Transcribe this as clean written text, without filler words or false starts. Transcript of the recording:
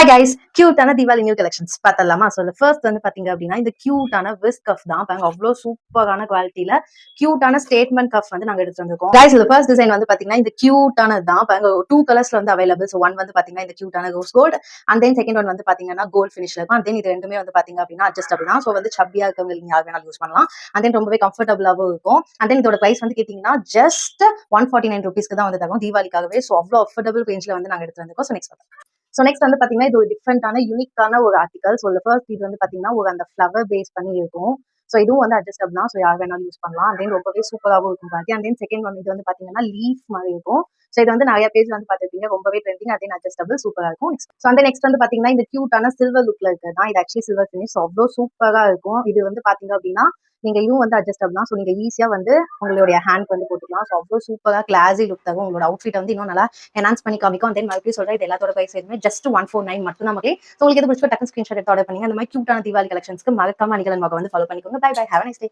Hi guys, கியூட்டான Deepavali new collections பார்த்தலாமா? So first வந்து பாத்தீங்க அப்படின்னா இந்த கியூட்டான விஸ்க் கஃப் தான் பாருங்க. அவ்வளோ சூப்பரான குவாலிட்டியில கியூட்டான ஸ்டேட்மெண்ட் கஃப் வந்து நாங்க எடுத்து வந்திருக்கோம். கைஸ் இந்த ஃபர்ஸ்ட் டிசைன் வந்து பாத்தீங்கன்னா இந்த கியூட்டானது தான் பாருங்க. 2 கலர்ஸ்ல வந்து அவைலபிள். ஸோ ஒன் வந்து பாத்தீங்கன்னா இந்த கியூட்டான rose gold and then second one வந்து பாத்தீங்கன்னா கோல்ட் ஃபினிஷ்ல இருக்கும். அண்ட் தென் இது ரெண்டுமே வந்து பாத்தீங்க அப்படின்னா அட்ஜஸ்டபிள் தான். ஸோ வந்து சப்பியா இருக்கவங்க நீங்க யார் வேணாலும் யூஸ் பண்ணலாம். அண்ட் தென் ரொம்பவே கம்ஃபர்டபுளாகவும் இருக்கும். அண்ட் தென் இதோட பிரைஸ் வந்து கேட்டீங்கன்னா ஜஸ்ட் 149 ருபீஸ்க்கு தான் வந்து தரும் தீபாவளிக்காகவே. ஸோ அவ்வளோ அஃபோர்டபுள் ரேஞ்சில் வந்து நாங்க எடுத்து வந்திருக்கோம். ஸோ நெக்ஸ்ட் வந்து பாத்தீங்கன்னா இது ஒரு டிஃப்ரெண்டான யூனிக்கான ஒரு ஆர்டிகல். ஸோ ஃபர்ஸ்ட் இது வந்து பாத்தீங்கன்னா ஒரு அந்த ஃபிளவர் பேஸ் பண்ணி இருக்கும். ஸோ இதுவும் வந்து அட்ஜஸ்டபிள் தான். ஸோ யார் வேணாலும் யூஸ் பண்ணலாம். அண்ட் தென் ரொம்பவே சூப்பராகவும் இருக்கும் பாருங்க. அண்ட் தென் செகண்ட் ஒன் இது வந்து பாத்தீங்கன்னா லீஃப் மாதிரி இருக்கும். ஸோ இது வந்து நிறைய பேஜ் வந்து பாத்துருப்பீங்க, ரொம்பவே ட்ரெண்டிங். அதே அட்ஜஸ்டபிள் சூப்பரா இருக்கும். ஸோ அந்த நெக்ஸ்ட் வந்து பாத்தீங்கன்னா இந்த கியூட்டான சில்வர் லுக்ல இருக்கிறது தான். இது ஆக்சுவலி சில்வர் ஃபினிஷ். அவ்வளோ சூப்பரா இருக்கும். இது வந்து பாத்தீங்க அப்படின்னா நீங்க இதுவும் வந்து அட்ஜஸ்டபிள் தான். ஸோ நீங்க ஈஸியா வந்து உங்களுடைய ஹேண்ட் வந்து போட்டுக்கலாம். ஸோ அவ்வளோ சூப்பரா கிளாஸி லுக் தரும். உங்களோட அவுட்ஃபிட் வந்து இன்னும் நல்லா என்ஹான்ஸ் பண்ணி காமிக்கும். தென் மறுபடியும் சொல்றேன், இது எல்லாத்தோட பிரைஸ் எதுவுமே ஜஸ்ட் 149 மட்டும் தான் மக்களே. ஸோ உங்களுக்கு எது பிடிச்சோ டக்குனு ஸ்கிரீன்ஷாட் எடுத்து ஆர்டர் பண்ணீங்க. அந்த மாதிரி கியூட்டான தீபாவளி கலெக்ஷன்ஸ்க்கு மறக்காம அணிகலன் மக வந்து ஃபாலோ பண்ணிக்கோங்க. Bye bye, have a nice day.